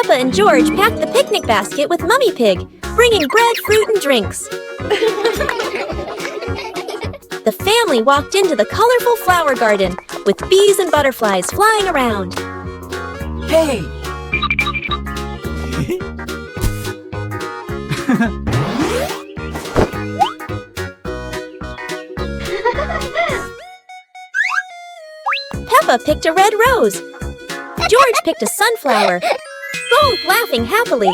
Peppa and George packed the picnic basket with Mummy Pig, bringing bread, fruit, and drinks. The family walked into the colorful flower garden with bees and butterflies flying around. Hey! Peppa picked a red rose. George picked a sunflower, both laughing happily.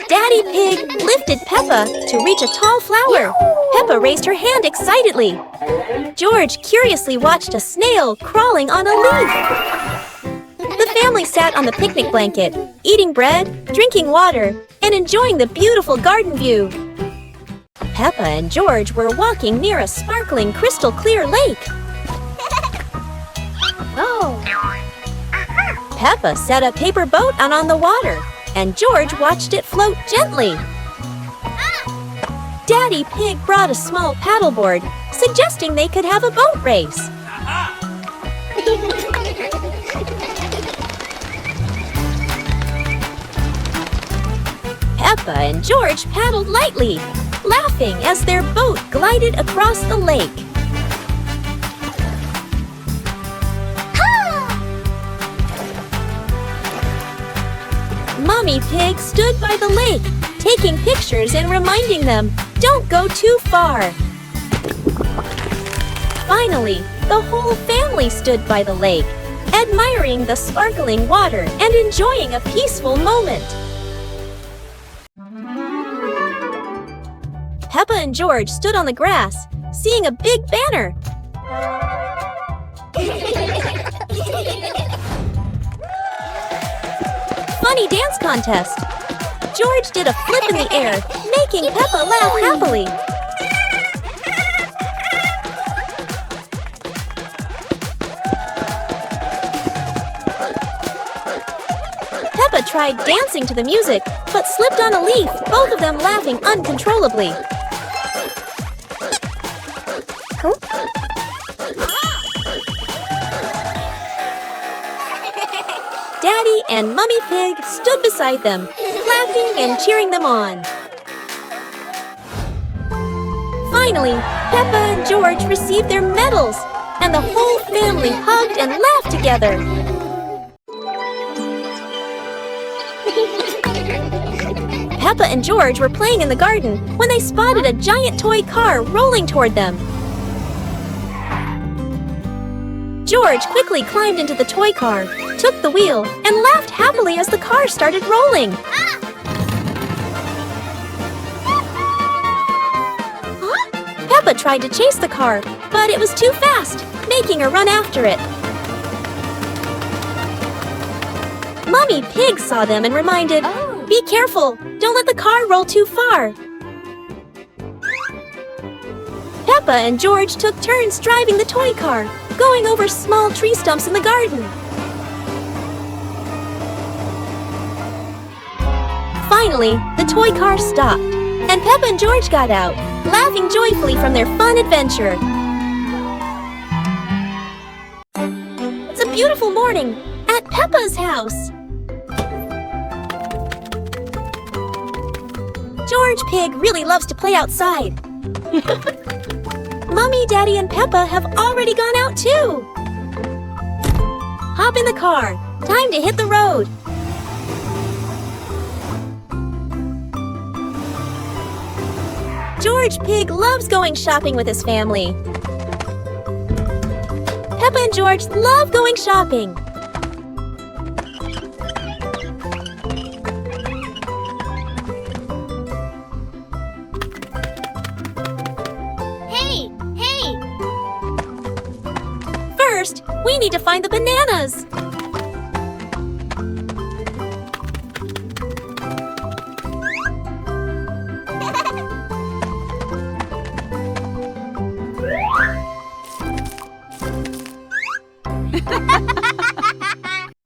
Daddy Pig lifted Peppa to reach a tall flower. Peppa raised her hand excitedly. George curiously watched a snail crawling on a leaf. The family sat on the picnic blanket, eating bread, drinking water, and enjoying the beautiful garden view. Peppa and George were walking near a sparkling crystal-clear lake. Oh! Peppa set a paper boat out on the water, and George watched it float gently. Daddy Pig brought a small paddleboard, suggesting they could have a boat race. Peppa and George paddled lightly, laughing as their boat glided across the lake. Mummy Pig stood by the lake, taking pictures and reminding them, "Don't go too far." Finally, the whole family stood by the lake, admiring the sparkling water and enjoying a peaceful moment. Peppa and George stood on the grass, seeing a big banner. Funny dance contest. George did a flip in the air, making Peppa laugh happily. Peppa tried dancing to the music, but slipped on a leaf, both of them laughing uncontrollably. Daddy and Mummy Pig stood beside them, clapping and cheering them on. Finally, Peppa and George received their medals, and the whole family hugged and laughed together. Peppa and George were playing in the garden when they spotted a giant toy car rolling toward them. George quickly climbed into the toy car, took the wheel, and laughed happily as the car started rolling. Peppa tried to chase the car, but it was too fast, making her run after it. Mummy Pig saw them and reminded, "Be careful, don't let the car roll too far." Peppa and George took turns driving the toy car, going over small tree stumps in the garden. Finally, the toy car stopped, and Peppa and George got out, laughing joyfully from their fun adventure. It's a beautiful morning at Peppa's house. George Pig really loves to play outside. Mummy, Daddy, and Peppa have already gone out too. Hop in the car. Time to hit the road. George Pig loves going shopping with his family. Peppa and George love going shopping. First, we need to find the bananas.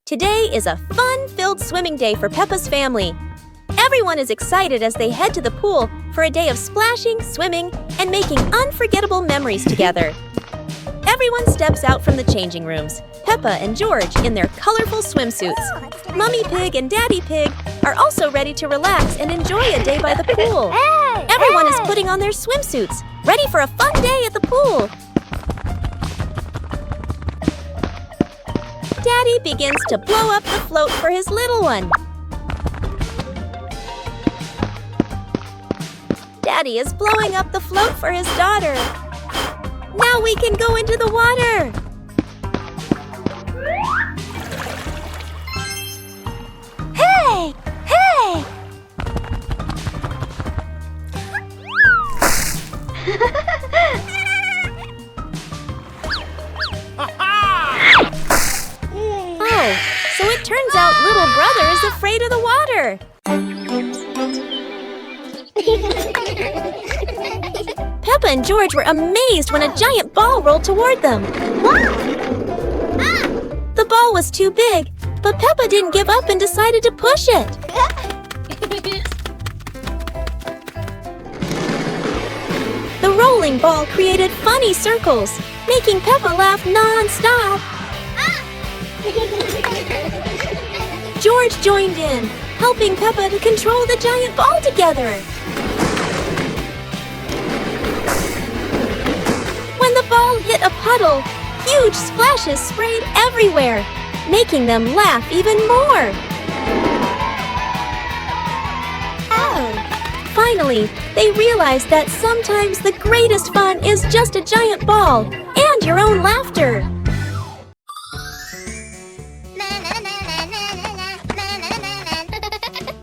Today is a fun-filled swimming day for Peppa's family. Everyone is excited as they head to the pool for a day of splashing, swimming, and making unforgettable memories together. Everyone Everyone steps out from the changing rooms. Peppa and George in their colorful swimsuits. Mummy Pig and Daddy Pig are also ready to relax and enjoy a day by the pool. Everyone is putting on their swimsuits, ready for a fun day at the pool. Daddy begins to blow up the float for his little one. Daddy is blowing up the float for his daughter. Now we can go into the water. Hey! Hey! Oh, so it turns out little brother is afraid of the water. Peppa and George were amazed when a giant ball rolled toward them. The ball was too big, but Peppa didn't give up and decided to push it. The rolling ball created funny circles, making Peppa laugh non-stop. George joined in, helping Peppa to control the giant ball together. When the ball hit a puddle, huge splashes sprayed everywhere, making them laugh even more. Finally, they realized that sometimes the greatest fun is just a giant ball and your own laughter.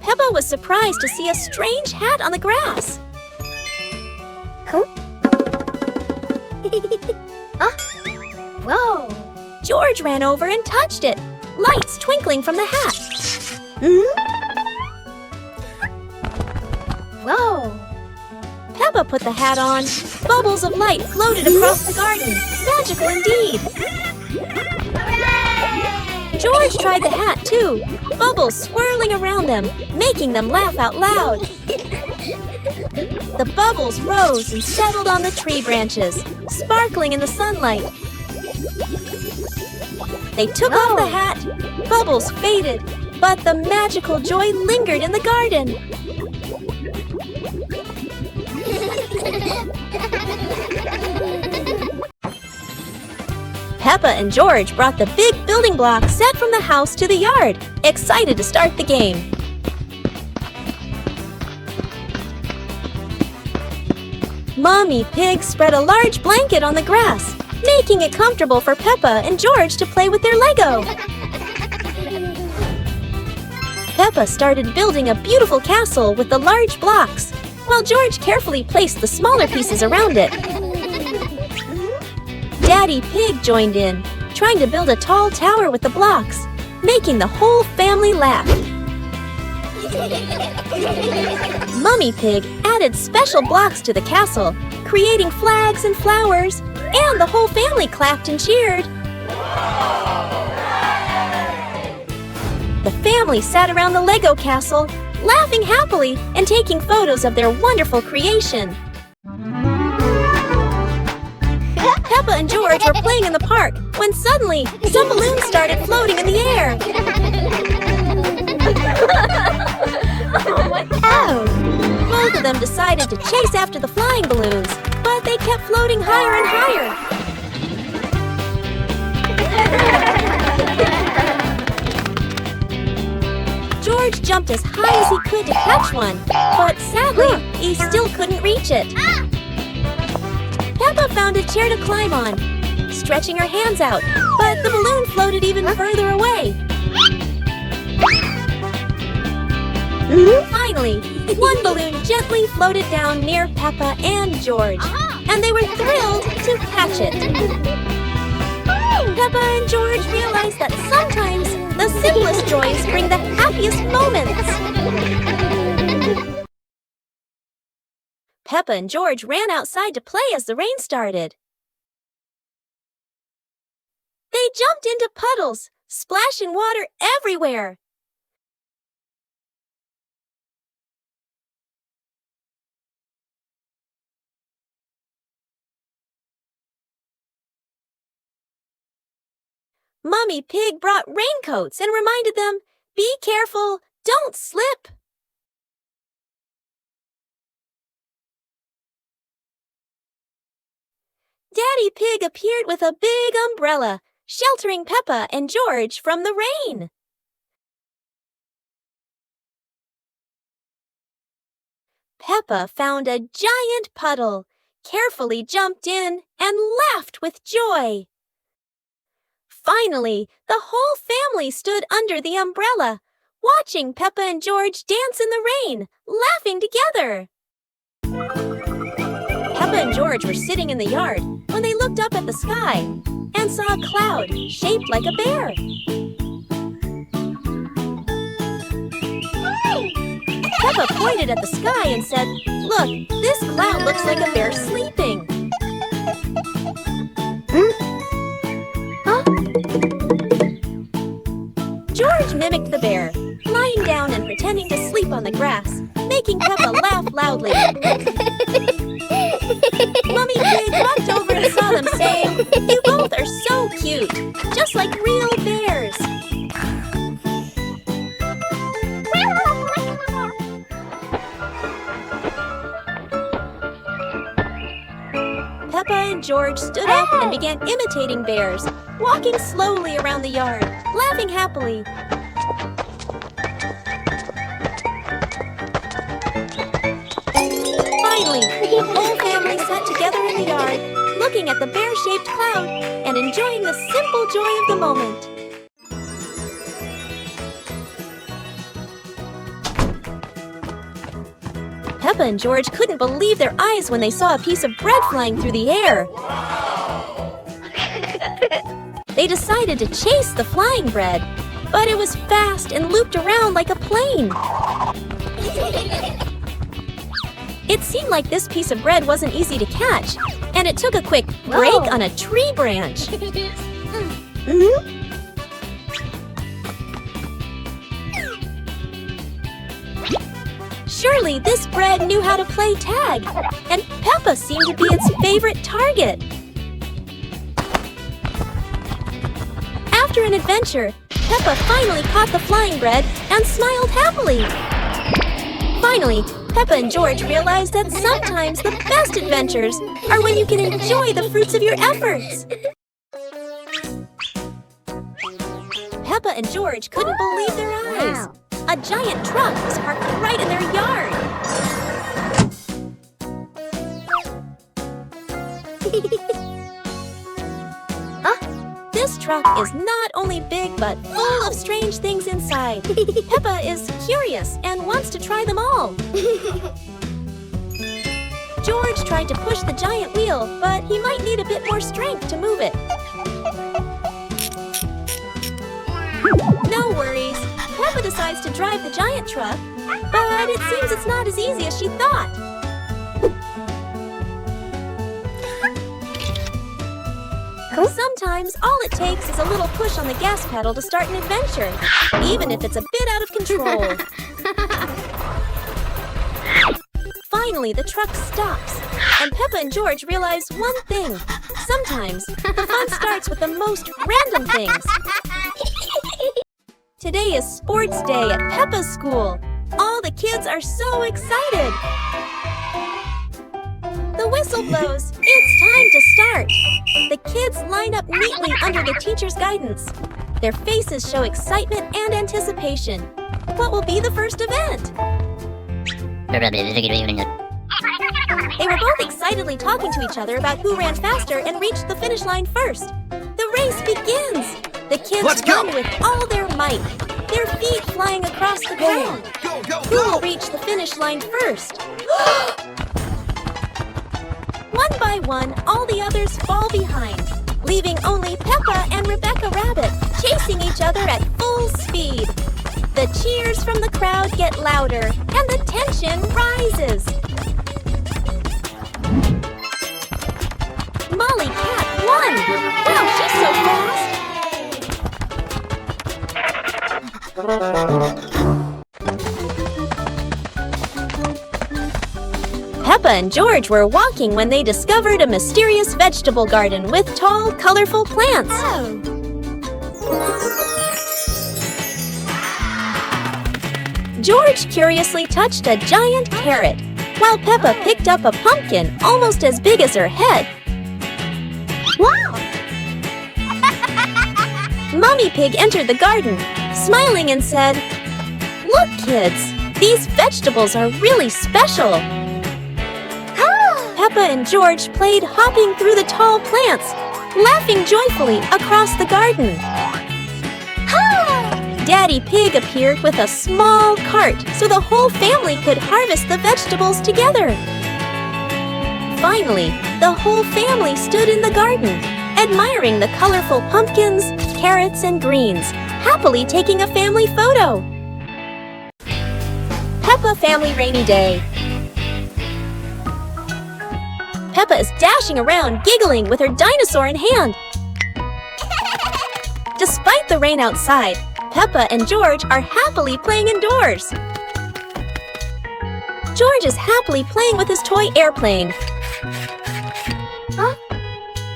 Peppa was surprised to see a strange hat on the grass. Whoa! George ran over and touched it, lights twinkling from the hat. Whoa! Peppa put the hat on. Bubbles of light floated across the garden. Magical indeed! George tried the hat too, bubbles swirling around them, making them laugh out loud. The bubbles rose and settled on the tree branches, sparkling in the sunlight. They took off the hat, bubbles faded, but the magical joy lingered in the garden. Peppa and George brought the big building block set from the house to the yard, excited to start the game. Mommy Pig spread a large blanket on the grass, making it comfortable for Peppa and George to play with their Lego. Peppa started building a beautiful castle with the large blocks, while George carefully placed the smaller pieces around it. Daddy Pig joined in, trying to build a tall tower with the blocks, making the whole family laugh. Mummy Pig added special blocks to the castle, creating flags and flowers, and the whole family clapped and cheered. The family sat around the Lego castle, laughing happily and taking photos of their wonderful creation. Peppa and George were playing in the park when suddenly some balloons started floating in the air. Both of them decided to chase after the flying balloons, but they kept floating higher and higher. George jumped as high as he could to catch one, but sadly, he still couldn't reach it. Peppa found a chair to climb on, stretching her hands out, but the balloon floated even further away. Finally, one balloon gently floated down near Peppa and George, and they were thrilled to catch it. Peppa and George realized that sometimes the simplest joys bring the happiest moments. Peppa and George ran outside to play as the rain started. They jumped into puddles, splashing water everywhere. Mommy Pig brought raincoats and reminded them, "Be careful, don't slip." Daddy Pig appeared with a big umbrella, sheltering Peppa and George from the rain. Peppa found a giant puddle, carefully jumped in, and laughed with joy. Finally, the whole family stood under the umbrella, watching Peppa and George dance in the rain, laughing together. Peppa and George were sitting in the yard when they looked up at the sky and saw a cloud shaped like a bear. Peppa pointed at the sky and said, "Look, this cloud looks like a bear sleeping." George mimicked the bear, lying down and pretending to sleep on the grass, making Peppa laugh loudly. Mommy Pig walked over and saw them, saying, "You both are so cute, just like real bears." Peppa and George stood up and began imitating bears, walking slowly around the yard, laughing happily. Finally, the whole family sat together in the yard, looking at the bear-shaped cloud and enjoying the simple joy of the moment. Peppa and George couldn't believe their eyes when they saw a piece of bread flying through the air. They decided to chase the flying bread, but it was fast and looped around like a plane. It seemed like this piece of bread wasn't easy to catch, and it took a quick break on a tree branch. Surely this bread knew how to play tag, and Peppa seemed to be its favorite target. After an adventure, Peppa finally caught the flying bread and smiled happily. Finally, Peppa and George realized that sometimes the best adventures are when you can enjoy the fruits of your efforts. Peppa and George couldn't believe their eyes. A giant truck was parked right in their yard. This truck is not only big but full of strange things inside. Peppa is curious and wants to try them all. George tried to push the giant wheel, but he might need a bit more strength to move it. No worries. Peppa decides to drive the giant truck, but it seems it's not as easy as she thought. Sometimes all it takes is a little push on the gas pedal to start an adventure, even if it's a bit out of control. Finally, the truck stops, and Peppa and George realize one thing. Sometimes the fun starts with the most random things. Today is sports day at Peppa's school. All the kids are so excited. The whistle blows. It's time to start. The kids line up neatly under the teacher's guidance. Their faces show excitement and anticipation. What will be the first event? They were both excitedly talking to each other about who ran faster and reached the finish line first. The race begins. The kids run with all their might, their feet flying across the ground. Who will reach the finish line first? One by one, all the others fall behind, leaving only Peppa and Rebecca Rabbit chasing each other at full speed. The cheers from the crowd get louder, and the tension rises. Molly Cat won! Wow, she's so fast! Peppa and George were walking when they discovered a mysterious vegetable garden with tall, colorful plants. George curiously touched a giant carrot, while Peppa picked up a pumpkin almost as big as her head. Wow! Mummy Pig entered the garden, smiling and said, "Look, kids, these vegetables are really special." Peppa and George played hopping through the tall plants, laughing joyfully across the garden. Daddy Pig appeared with a small cart so the whole family could harvest the vegetables together. Finally, the whole family stood in the garden, admiring the colorful pumpkins, carrots, and greens, happily taking a family photo. Peppa Family Rainy Day. Peppa is dashing around, giggling with her dinosaur in hand. Despite the rain outside, Peppa and George are happily playing indoors. George is happily playing with his toy airplane.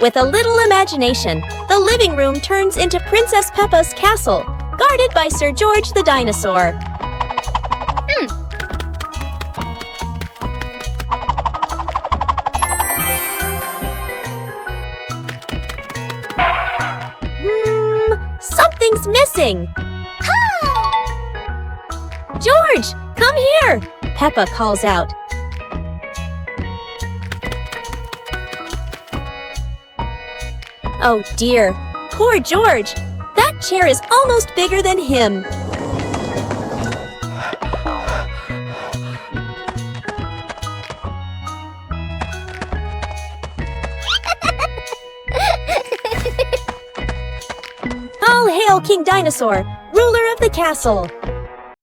With a little imagination, the living room turns into Princess Peppa's castle, guarded by Sir George the dinosaur. Something's missing! George, come here! Peppa calls out. Oh dear, poor George! That chair is almost bigger than him. All hail King Dinosaur, ruler of the castle!